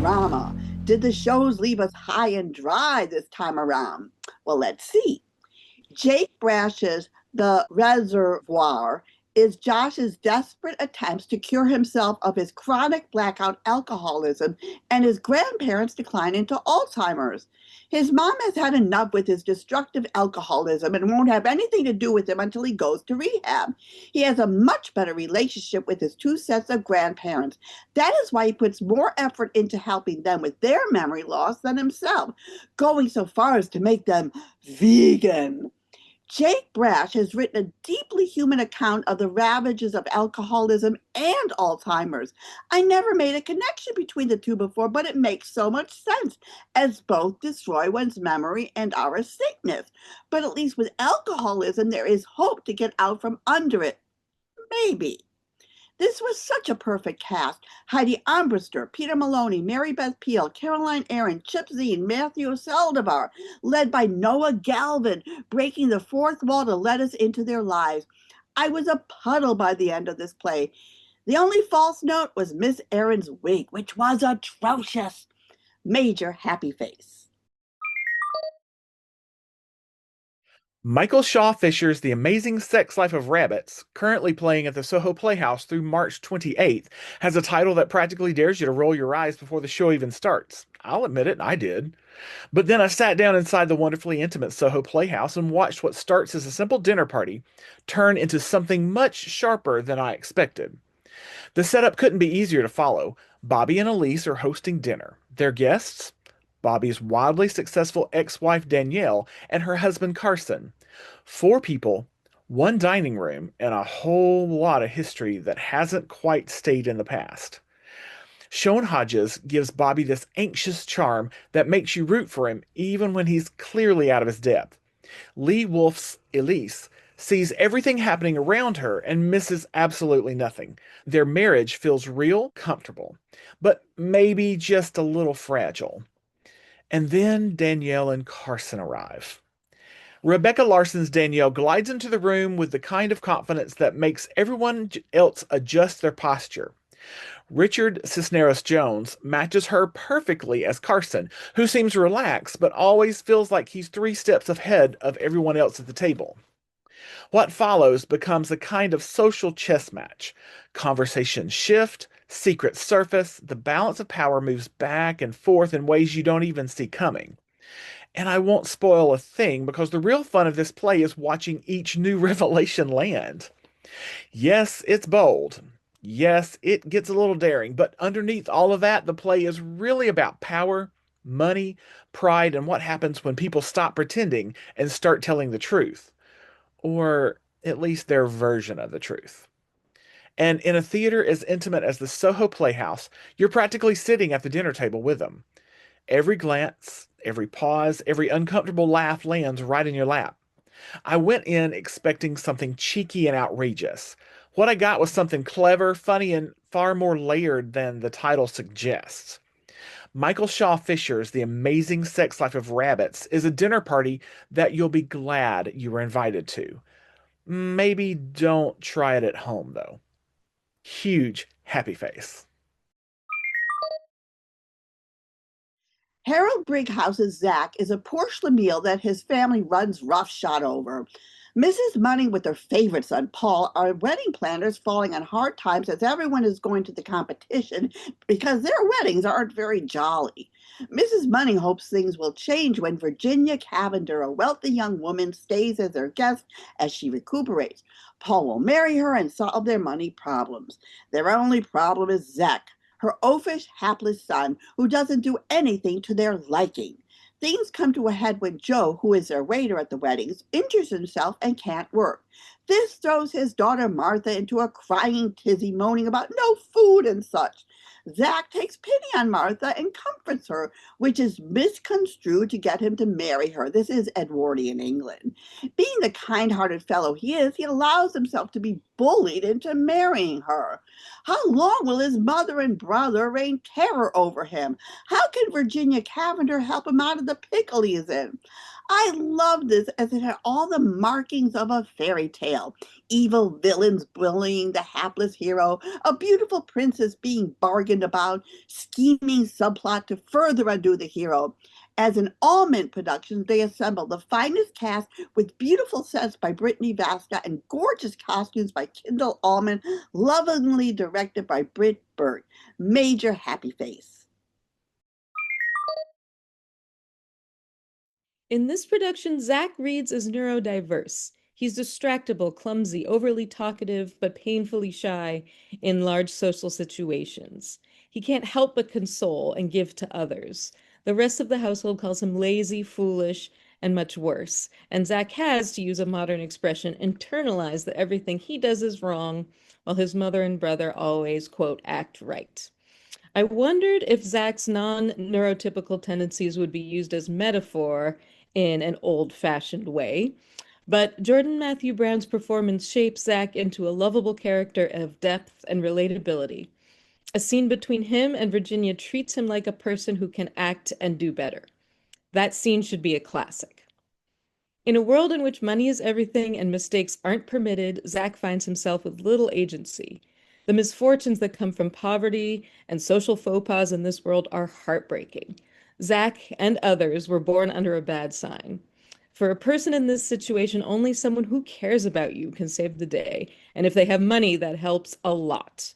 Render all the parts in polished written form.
drama. Did the shows leave us high and dry this time around? Well, let's see. Jake Brash's The Reservoir is Josh's desperate attempts to cure himself of his chronic blackout alcoholism and his grandparents' decline into Alzheimer's. His mom has had enough with his destructive alcoholism and won't have anything to do with him until he goes to rehab. He has a much better relationship with his two sets of grandparents. That is why he puts more effort into helping them with their memory loss than himself, going so far as to make them vegan. Jake Brash has written a deeply human account of the ravages of alcoholism and Alzheimer's. I never made a connection between the two before, but it makes so much sense, as both destroy one's memory and are a sickness. But at least with alcoholism, there is hope to get out from under it. Maybe. This was such a perfect cast. Heidi Armbruster, Peter Maloney, Mary Beth Peel, Caroline Aaron, Chip Zien, Matthew Saldivar, led by Noah Galvin, breaking the fourth wall to let us into their lives. I was a puddle by the end of this play. The only false note was Miss Aaron's wig, which was atrocious. Major happy face. Michael Shaw Fisher's The Amazing Sex Life of Rabbits, currently playing at the Soho Playhouse through March 28th, has a title that practically dares you to roll your eyes before the show even starts. I'll admit it, I did. But then I sat down inside the wonderfully intimate Soho Playhouse and watched what starts as a simple dinner party turn into something much sharper than I expected. The setup couldn't be easier to follow. Bobby and Elise are hosting dinner. Their guests? Bobby's wildly successful ex-wife Danielle and her husband Carson. 4 people, 1 dining room, and a whole lot of history that hasn't quite stayed in the past. Sean Hodges gives Bobby this anxious charm that makes you root for him even when he's clearly out of his depth. Lee Wolf's Elise sees everything happening around her and misses absolutely nothing. Their marriage feels real, comfortable, but maybe just a little fragile. And then Danielle and Carson arrive. Rebecca Larson's Danielle glides into the room with the kind of confidence that makes everyone else adjust their posture. Richard Cisneros Jones matches her perfectly as Carson, who seems relaxed but always feels like he's 3 steps ahead of everyone else at the table. What follows becomes a kind of social chess match. Conversations shift, secrets surface, the balance of power moves back and forth in ways you don't even see coming. And I won't spoil a thing because the real fun of this play is watching each new revelation land. Yes, it's bold. Yes, it gets a little daring, but underneath all of that, the play is really about power, money, pride, and what happens when people stop pretending and start telling the truth. Or at least their version of the truth. And in a theater as intimate as the Soho Playhouse, you're practically sitting at the dinner table with them. Every glance, every pause, every uncomfortable laugh lands right in your lap. I went in expecting something cheeky and outrageous. What I got was something clever, funny, and far more layered than the title suggests. Michael Shaw Fisher's The Amazing Sex Life of Rabbits is a dinner party that you'll be glad you were invited to. Maybe don't try it at home, though. Huge happy face. Harold Brighouse's Zack is a poor schlemiel that his family runs roughshod over. Mrs. Munning with her favorite son, Paul, are wedding planners falling on hard times as everyone is going to the competition because their weddings aren't very jolly. Mrs. Munning hopes things will change when Virginia Cavender, a wealthy young woman, stays as their guest as she recuperates. Paul will marry her and solve their money problems. Their only problem is Zack, her oafish, hapless son, who doesn't do anything to their liking. Things come to a head when Joe, who is their waiter at the weddings, injures himself and can't work. This throws his daughter Martha into a crying tizzy, moaning about no food and such. Zack takes pity on Martha and comforts her, which is misconstrued to get him to marry her. This is Edwardian England. Being the kind-hearted fellow he is, he allows himself to be bullied into marrying her. How long will his mother and brother reign terror over him? How can Virginia Cavender help him out of the pickle he is in? I love this as it had all the markings of a fairy tale. Evil villains bullying the hapless hero, a beautiful princess being bargained about, scheming subplot to further undo the hero. As in all Mint productions, they assemble the finest cast with beautiful sets by Brittany Vasca and gorgeous costumes by Kendall Allman, lovingly directed by Britt Burt. Major happy face. In this production, Zack reads as neurodiverse. He's distractible, clumsy, overly talkative, but painfully shy in large social situations. He can't help but console and give to others. The rest of the household calls him lazy, foolish, and much worse. And Zack has, to use a modern expression, internalized that everything he does is wrong, while his mother and brother always, quote, act right. I wondered if Zack's non-neurotypical tendencies would be used as metaphor in an old-fashioned way. But Jordan Matthew Brown's performance shapes Zack into a lovable character of depth and relatability. A scene between him and Virginia treats him like a person who can act and do better. That scene should be a classic. In a world in which money is everything and mistakes aren't permitted, Zack finds himself with little agency. The misfortunes that come from poverty and social faux pas in this world are heartbreaking. Zack and others were born under a bad sign. For a person in this situation, only someone who cares about you can save the day. And if they have money, that helps a lot.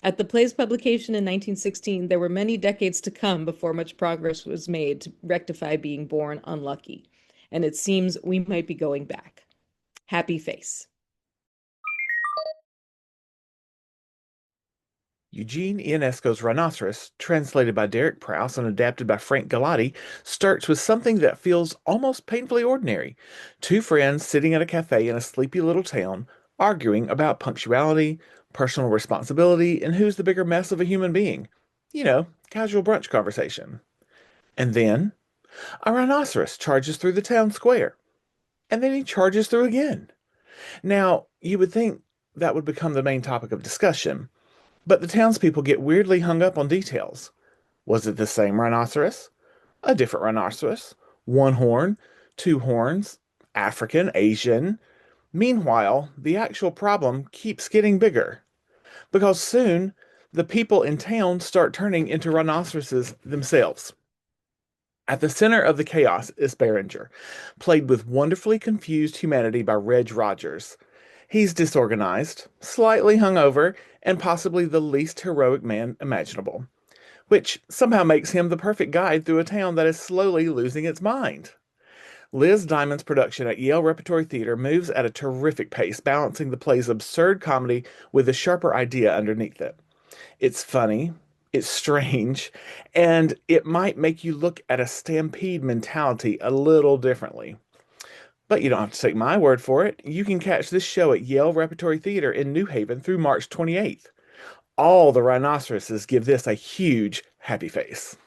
At the play's publication in 1916, there were many decades to come before much progress was made to rectify being born unlucky. And it seems we might be going back. Happy face. Eugene Ionesco's Rhinoceros, translated by Derek Prowse and adapted by Frank Galati, starts with something that feels almost painfully ordinary. Two friends sitting at a cafe in a sleepy little town, arguing about punctuality, personal responsibility, and who's the bigger mess of a human being. You know, casual brunch conversation. And then, a rhinoceros charges through the town square. And then he charges through again. Now, you would think that would become the main topic of discussion, but the townspeople get weirdly hung up on details. Was it the same rhinoceros? A different rhinoceros? One horn? Two horns? African? Asian? Meanwhile, the actual problem keeps getting bigger. Because soon, the people in town start turning into rhinoceroses themselves. At the center of the chaos is Behringer, played with wonderfully confused humanity by Reg Rogers. He's disorganized, slightly hungover, and possibly the least heroic man imaginable, which somehow makes him the perfect guide through a town that is slowly losing its mind. Liz Diamond's production at Yale Repertory Theater moves at a terrific pace, balancing the play's absurd comedy with a sharper idea underneath it. It's funny, it's strange, and it might make you look at a stampede mentality a little differently. But you don't have to take my word for it. You can catch this show at Yale Repertory Theater in New Haven through March 28th. All the rhinoceroses give this a huge happy face.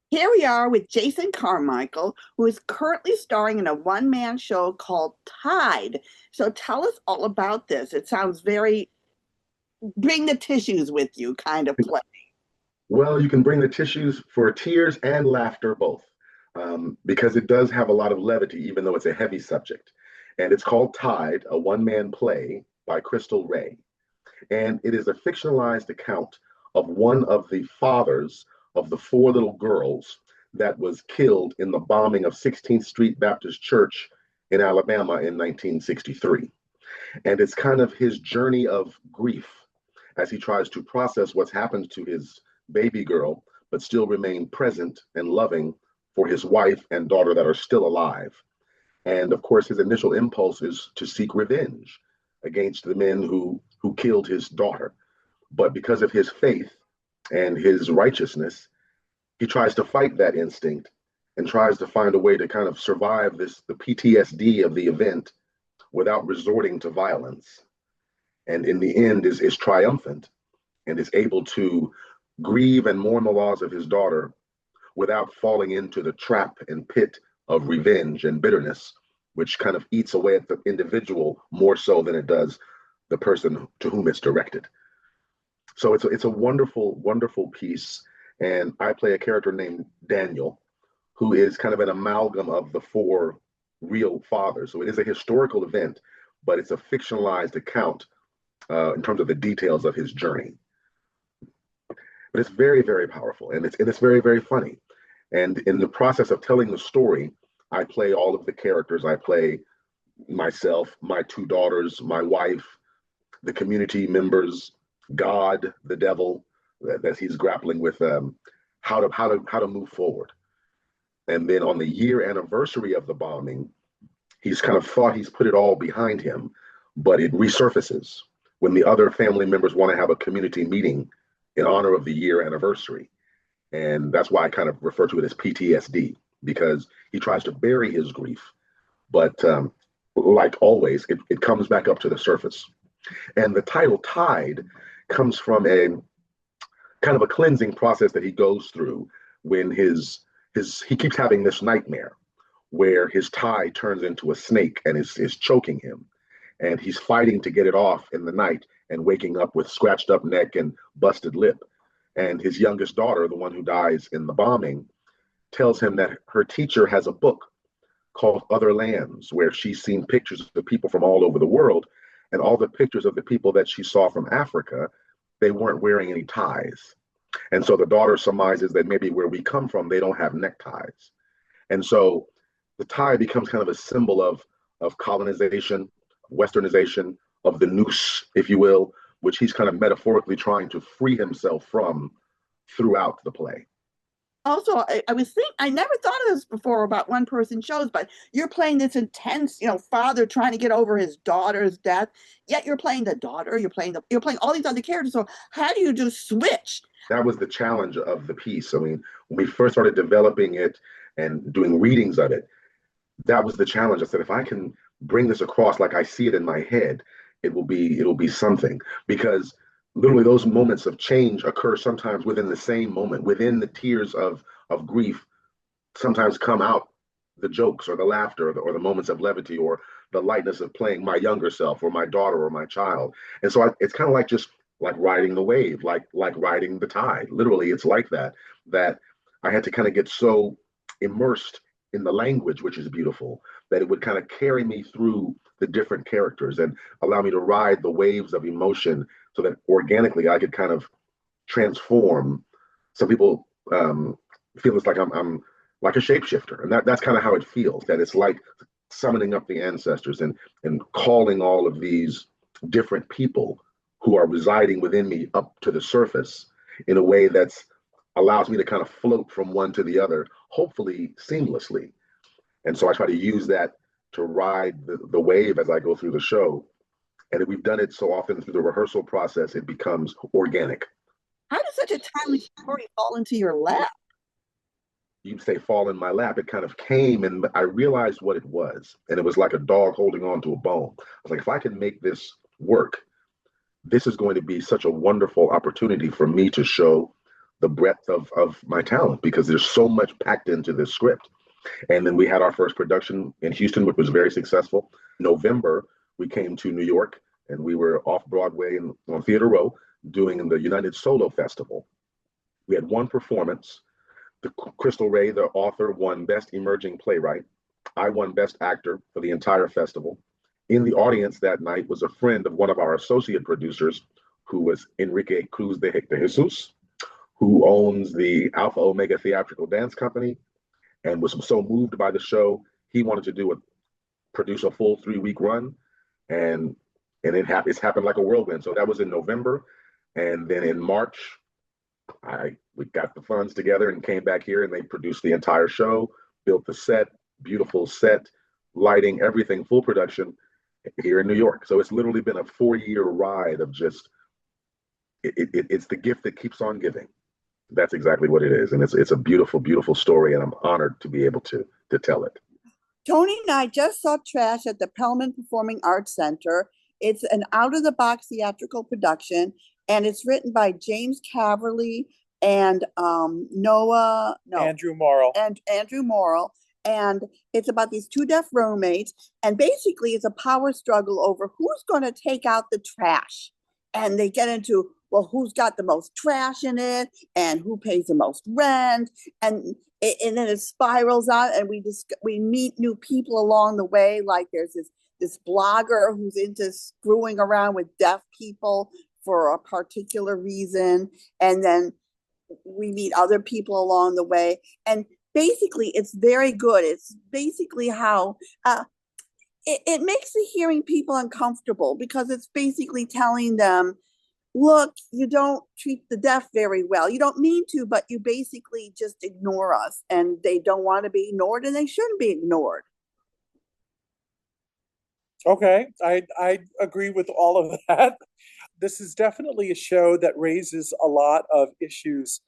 Here we are with Jason Carmichael, who is currently starring in a one-man show called Tide. So tell us all about this. It sounds very bring the tissues with you kind of play. Well, you can bring the tissues for tears and laughter both, because it does have a lot of levity, even though it's a heavy subject. And it's called Tide, a one-man play by Crystal Ray. And it is a fictionalized account of one of the fathers of the four little girls that was killed in the bombing of 16th Street Baptist Church in Alabama in 1963. And it's kind of his journey of grief as he tries to process what's happened to his baby girl, but still remain present and loving for his wife and daughter that are still alive. And of course, his initial impulse is to seek revenge against the men who killed his daughter. But because of his faith and his righteousness, he tries to fight that instinct and tries to find a way to kind of survive the PTSD of the event without resorting to violence. And in the end is triumphant and is able to grieve and mourn the loss of his daughter without falling into the trap and pit of revenge and bitterness, which kind of eats away at the individual more so than it does the person to whom it's directed. So it's a wonderful, wonderful piece. And I play a character named Daniel, who is kind of an amalgam of the four real fathers. So it is a historical event, but it's a fictionalized account in terms of the details of his journey. But it's very, very powerful, and it's very, very funny. And in the process of telling the story, I play all of the characters. I play myself, my two daughters, my wife, the community members, God, the devil, that he's grappling with how to move forward. And then on the year anniversary of the bombing, he's kind of thought he's put it all behind him, but it resurfaces when the other family members want to have a community meeting in honor of the year anniversary. And that's why I kind of refer to it as PTSD, because he tries to bury his grief. But like always, it comes back up to the surface. And the title Tide comes from a kind of a cleansing process that he goes through when he keeps having this nightmare where his tie turns into a snake and is choking him. And he's fighting to get it off in the night and waking up with scratched up neck and busted lip. And his youngest daughter, the one who dies in the bombing, tells him that her teacher has a book called Other Lands, where she's seen pictures of the people from all over the world. And all the pictures of the people that she saw from Africa, they weren't wearing any ties. And so the daughter surmises that maybe where we come from, they don't have neckties. And so the tie becomes kind of a symbol of colonization, westernization, of the noose, if you will, which he's kind of metaphorically trying to free himself from throughout the play. Also, I was thinking, I never thought of this before about one-person shows, but you're playing this intense, father trying to get over his daughter's death. Yet you're playing the daughter, you're playing all these other characters. So how do you just switch? That was the challenge of the piece. I mean, when we first started developing it and doing readings of it, that was the challenge. I said, if I can bring this across like I see it in my head, it'll be something, because literally those moments of change occur sometimes within the same moment, within the tears of grief. Sometimes come out the jokes or the laughter or the moments of levity or the lightness of playing my younger self or my daughter or my child. And so it's kind of like just like riding the wave, like riding the tide. Literally, it's like that I had to kind of get so immersed in the language, which is beautiful, that it would kind of carry me through the different characters and allow me to ride the waves of emotion so that organically I could kind of transform. Some people feel it's like I'm like a shapeshifter, and that's kind of how it feels, that it's like summoning up the ancestors and calling all of these different people who are residing within me up to the surface in a way that's allows me to kind of float from one to the other, hopefully seamlessly. And so I try to use that to ride the wave as I go through the show. And if we've done it so often through the rehearsal process, it becomes organic. How does such a timely story fall into your lap? You'd say fall in my lap. It kind of came and I realized what it was. And it was like a dog holding on to a bone. I was like, if I can make this work, this is going to be such a wonderful opportunity for me to show the breadth of my talent, because there's so much packed into this script. And then we had our first production in Houston, which was very successful. November, we came to New York and we were off Broadway on Theater Row doing the United Solo Festival. We had one performance. The Crystal Ray, the author, won Best Emerging Playwright. I won Best Actor for the entire festival. In the audience that night was a friend of one of our associate producers, who was Enrique Cruz de Jesus, who owns the Alpha Omega Theatrical Dance Company, and was so moved by the show, he wanted to produce a full 3-week run, and it's happened like a whirlwind. So that was in November, and then in March, we got the funds together and came back here, and they produced the entire show, built the set, beautiful set, lighting, everything, full production here in New York. So it's literally been a 4-year ride of just, it's the gift that keeps on giving. That's exactly what it is. And it's a beautiful, beautiful story. And I'm honored to be able to tell it. Tony and I just saw Trash at the Perelman Performing Arts Center. It's an out-of-the-box theatrical production, and it's written by James Caverly and Andrew Morrill. And Andrew Morrill. And it's about these two deaf roommates. And basically, it's a power struggle over who's going to take out the trash. And they get into well, who's got the most trash in it and who pays the most rent. And then it spirals out, and we meet new people along the way. Like there's this blogger who's into screwing around with deaf people for a particular reason. And then we meet other people along the way. And basically, it's very good. It's basically how it makes the hearing people uncomfortable, because it's basically telling them, look, you don't treat the deaf very well. You don't mean to, but you basically just ignore us, and they don't want to be ignored, and they shouldn't be ignored. Okay, I agree with all of that. This is definitely a show that raises a lot of issues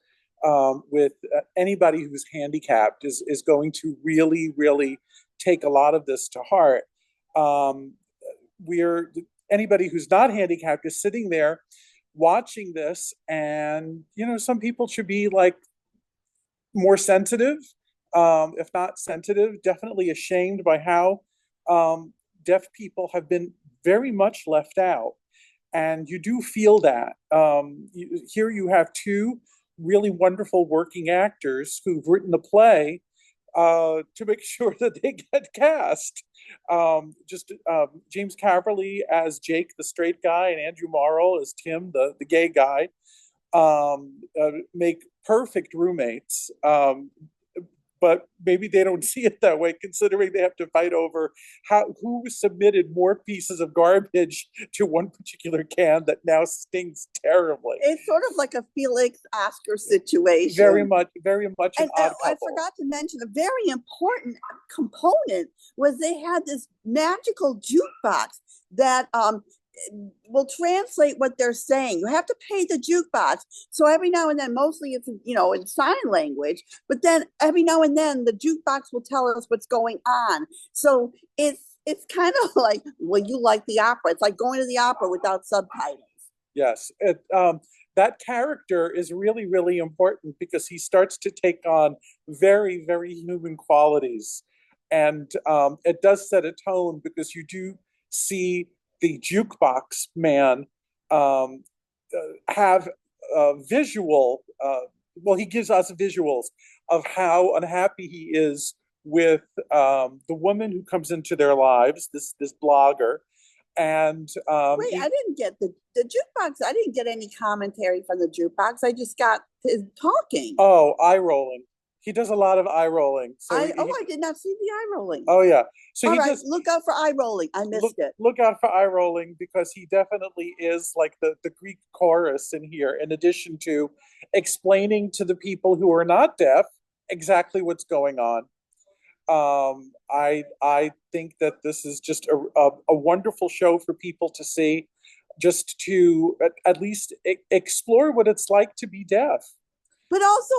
with anybody who's handicapped is going to really, really take a lot of this to heart. Anybody who's not handicapped is sitting there watching this, and some people should be like more sensitive, if not sensitive, definitely ashamed by how deaf people have been very much left out. And you do feel that. Here you have two really wonderful working actors who've written the play to make sure that they get cast. James Caverly as Jake, the straight guy, and Andrew Morrow as Tim, the gay guy, make perfect roommates. But maybe they don't see it that way, considering they have to fight over who submitted more pieces of garbage to one particular can that now stings terribly. It's sort of like a Felix Oscar situation. Very much an odd couple. I forgot to mention a very important component was they had this magical jukebox that will translate what they're saying. You have to pay the jukebox. So every now and then, mostly it's in sign language, but then every now and then the jukebox will tell us what's going on. So it's kind of like, well, you like the opera. It's like going to the opera without subtitles. Yes. That character is really, really important because he starts to take on very, very human qualities. And it does set a tone, because you do see the jukebox man have visual, he gives us visuals of how unhappy he is with the woman who comes into their lives, this blogger. And wait, I didn't get the jukebox. I didn't get any commentary from the jukebox. I just got his talking. Oh, eye rolling. He does a lot of eye rolling. I did not see the eye rolling. Oh, yeah. So all right, look out for eye rolling. I missed it. Look out for eye rolling, because he definitely is like the Greek chorus in here, in addition to explaining to the people who are not deaf exactly what's going on. I think that this is just a wonderful show for people to see, just to at least explore what it's like to be deaf. But also,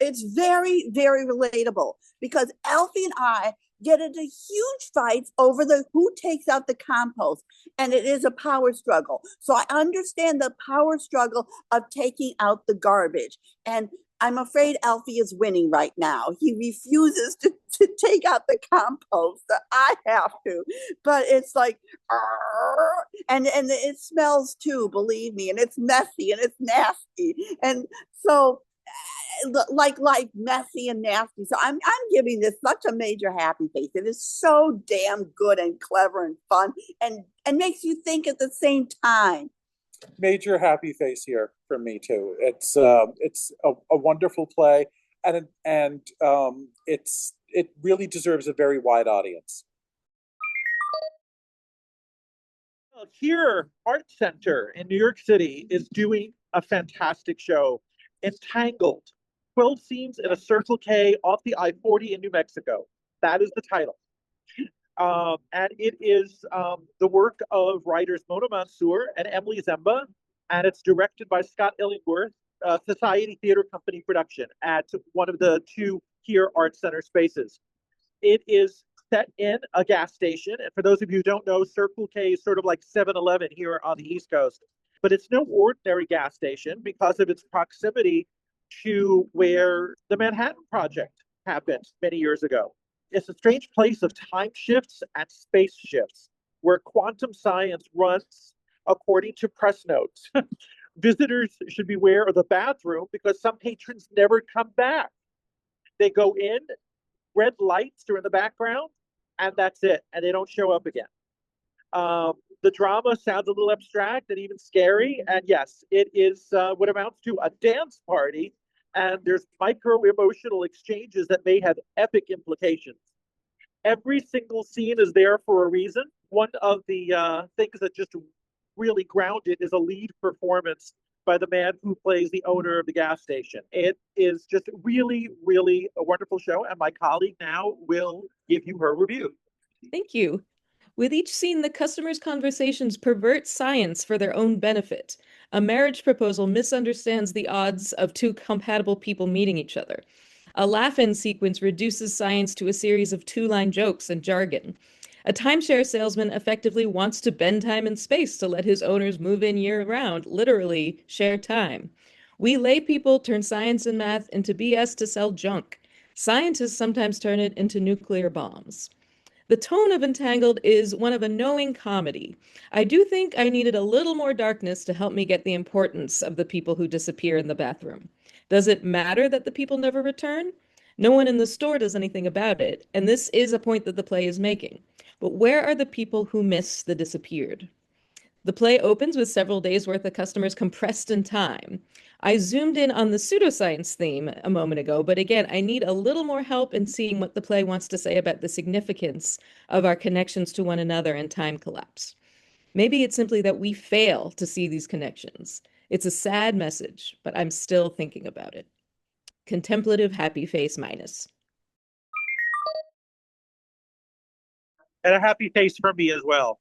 it's very, very relatable, because Alfie and I get into huge fights over who takes out the compost, and it is a power struggle. So I understand the power struggle of taking out the garbage, and I'm afraid Alfie is winning right now. He refuses to take out the compost. I have to, but it's like, and it smells too, believe me, and it's messy and it's nasty, and so like messy and nasty. So I'm giving this such a major happy face. It is so damn good and clever and fun, and makes you think at the same time. Major happy face here from me too. It's a wonderful play, and it really deserves a very wide audience. Well, here, Art Center in New York City is doing a fantastic show, Entangled, 12 Scenes in a Circle K off the I-40 in New Mexico. That is the title. And it is the work of writers Mona Mansour and Emily Zemba, and it's directed by Scott Illingworth, Society Theater Company production at one of the two here Art Center spaces. It is set in a gas station, and for those of you who don't know, Circle K is sort of like 7-Eleven here on the East Coast, but it's no ordinary gas station because of its proximity to where the Manhattan Project happened many years ago. It's a strange place of time shifts and space shifts, where quantum science runs according to press notes. Visitors should beware of the bathroom because some patrons never come back. They go in, red lights are in the background, and that's it, and they don't show up again. The drama sounds a little abstract and even scary, and yes, it is what amounts to a dance party, and there's micro-emotional exchanges that may have epic implications. Every single scene is there for a reason. One of the things that just really ground it is a lead performance by the man who plays the owner of the gas station. It is just really, really a wonderful show, and my colleague now will give you her review. Thank you. With each scene, the customers' conversations pervert science for their own benefit. A marriage proposal misunderstands the odds of two compatible people meeting each other. A laugh-in sequence reduces science to a series of two-line jokes and jargon. A timeshare salesman effectively wants to bend time and space to let his owners move in year-round, literally share time. We lay people turn science and math into BS to sell junk. Scientists sometimes turn it into nuclear bombs. The tone of Entangled is one of a knowing comedy. I do think I needed a little more darkness to help me get the importance of the people who disappear in the bathroom. Does it matter that the people never return? No one in the store does anything about it, and this is a point that the play is making. But where are the people who miss the disappeared? The play opens with several days' worth of customers compressed in time. I zoomed in on the pseudoscience theme a moment ago, but again, I need a little more help in seeing what the play wants to say about the significance of our connections to one another in time collapse. Maybe it's simply that we fail to see these connections. It's a sad message, but I'm still thinking about it. Contemplative happy face minus. And a happy face for me as well.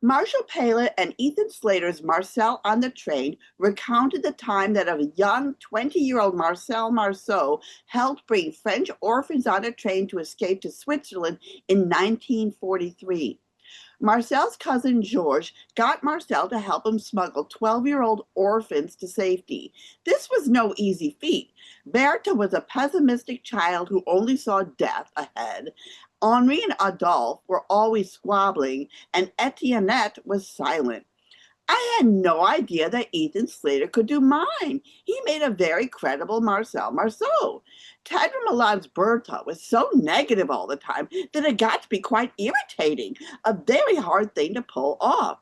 Marshall Palin and Ethan Slater's Marcel on the Train recounted the time that a young 20-year-old Marcel helped bring French orphans on a train to escape to Switzerland in 1943. Marcel's cousin Georges got Marcel to help him smuggle 12-year-old orphans to safety. This was no easy feat. Bertha was a pessimistic child who only saw death ahead. Henri and Adolphe were always squabbling, and Etiennette was silent. I had no idea that Ethan Slater could do mine. He made a very credible Marceau. Tedra Milan's Bertha was so negative all the time that it got to be quite irritating, a very hard thing to pull off.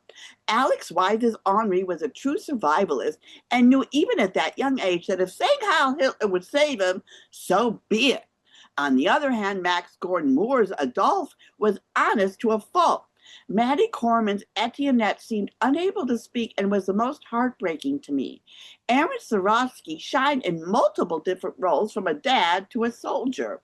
Alex Wise's Henri was a true survivalist and knew even at that young age that if saying Heil Hitler would save him, so be it. On the other hand, Max Gordon Moore's Adolphe was honest to a fault. Maddie Corman's Etiennette seemed unable to speak and was the most heartbreaking to me. Aaron Sorofsky shined in multiple different roles from a dad to a soldier.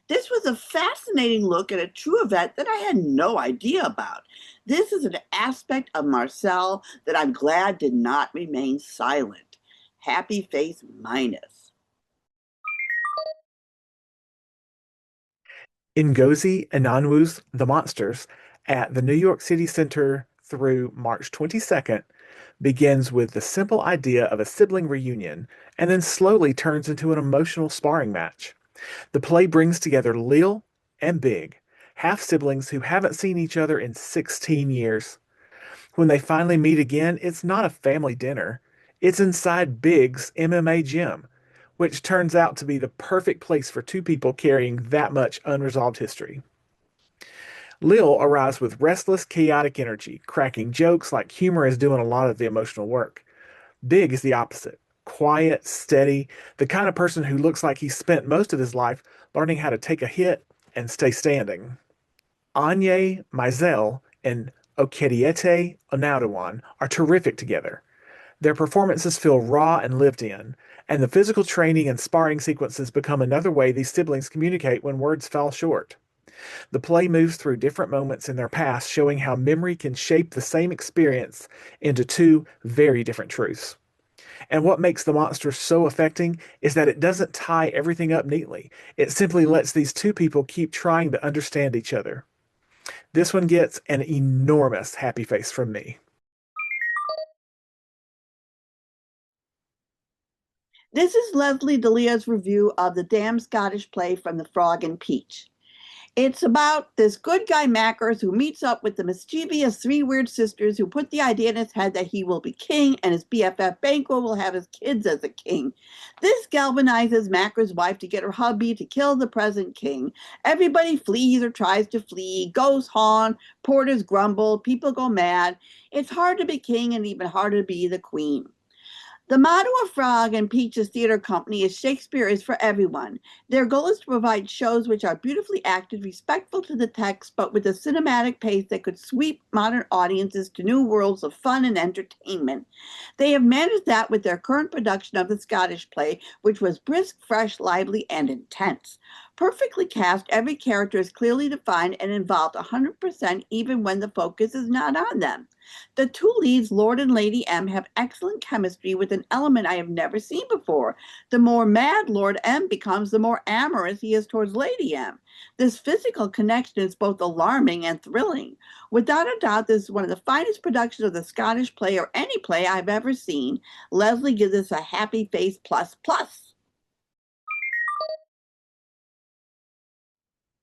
This was a fascinating look at a true event that I had no idea about. This is an aspect of Marcel that I'm glad did not remain silent. Happy face minus. Ngozi Anyanwu's The Monsters at the New York City Center through March 22nd begins with the simple idea of a sibling reunion and then slowly turns into an emotional sparring match. The play brings together Lil and Big, half-siblings who haven't seen each other in 16 years. When they finally meet again, it's not a family dinner. It's inside Big's MMA gym, which turns out to be the perfect place for two people carrying that much unresolved history. Lil arrives with restless, chaotic energy, cracking jokes like humor is doing a lot of the emotional work. Big is the opposite. Quiet, steady, the kind of person who looks like he spent most of his life learning how to take a hit and stay standing. Anye Mizell and Okediete Onaudawan are terrific together. Their performances feel raw and lived in, and the physical training and sparring sequences become another way these siblings communicate when words fall short. The play moves through different moments in their past, showing how memory can shape the same experience into two very different truths. And what makes The Monsters so affecting is that it doesn't tie everything up neatly. It simply lets these two people keep trying to understand each other. This one gets an enormous happy face from me. This is Leslie DILeo's review of the Damn Scottish Play from The Frog and Peach. It's about this good guy Mackers who meets up with the mischievous three weird sisters who put the idea in his head that he will be king and his BFF Banquo will have his kids as a king. This galvanizes Mackers' wife to get her hubby to kill the present king. Everybody flees or tries to flee, ghosts haunt, porters grumble, people go mad. It's hard to be king and even harder to be the queen. The motto of Frog and Peach's theater company is Shakespeare is for everyone. Their goal is to provide shows which are beautifully acted, respectful to the text, but with a cinematic pace that could sweep modern audiences to new worlds of fun and entertainment. They have managed that with their current production of the Scottish play, which was brisk, fresh, lively, and intense. Perfectly cast, every character is clearly defined and involved 100% even when the focus is not on them. The two leads, Lord and Lady M, have excellent chemistry with an element I have never seen before. The more mad Lord M becomes, the more amorous he is towards Lady M. This physical connection is both alarming and thrilling. Without a doubt, this is one of the finest productions of the Scottish play or any play I've ever seen. Leslie gives this a happy face plus plus.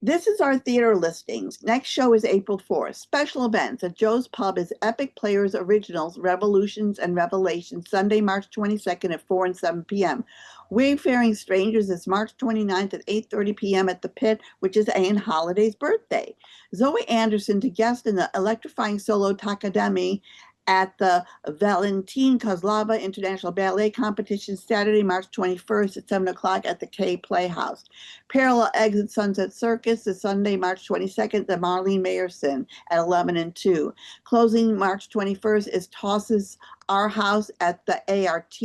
This is our theater listings. Next show is April 4th. Special events at Joe's Pub is Epic Players Originals, Revolutions and Revelations, Sunday, March 22nd at 4 and 7 p.m. Wayfaring Strangers is March 29th at 8:30 p.m. at the Pit, which is Anne Holliday's birthday. Zoey Anderson to guest in the electrifying solo Takademi at the Valentina Kozlova International Ballet Competition, Saturday, March 21st at 7 o'clock at the K Playhouse. Parallel Exit Sunset Circus is Sunday, March 22nd at the Marlene Mayerson at 11 and 2. Closing March 21st is TOSOS Our House at the ART.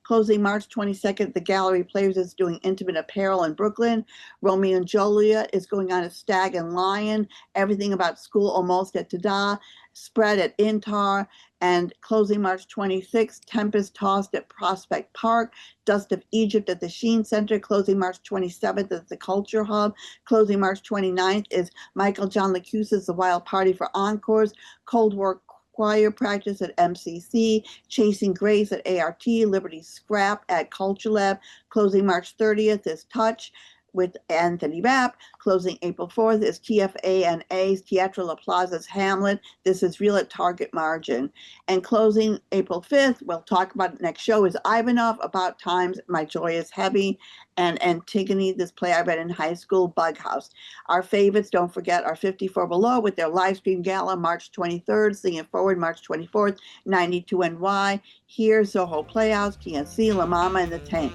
Closing March 22nd, the Gallery Players is doing Intimate Apparel in Brooklyn. Romeo and Juliet is going on at Stag and Lion. Everything About School almost at Tada. Spread at Intar. And closing March 26th, Tempest Tossed at Prospect Park. Dust of Egypt at the Sheen Center. Closing March 27th at the Culture Hub. Closing March 29th is Michael John Lachiusa's The Wild Party for Encores. Cold War Choir Practice at MCC, Chasing Grace at ART, Liberty Scrap at Culture Lab. Closing March 30th is Touch with Anthony Rapp. Closing April 4th is TFA&A's Teatro La Plaza's Hamlet. This is Real at Target Margin. And closing April 5th, we'll talk about it next show, is Ivanov, About Times, My Joy is Heavy, and Antigone, this play I read in high school, Bug House. Our favorites, don't forget, are 54 Below with their live stream gala March 23rd, Singing Forward March 24th, 92 NY, Here, Soho Playhouse, TNC, La Mama, and the Tank.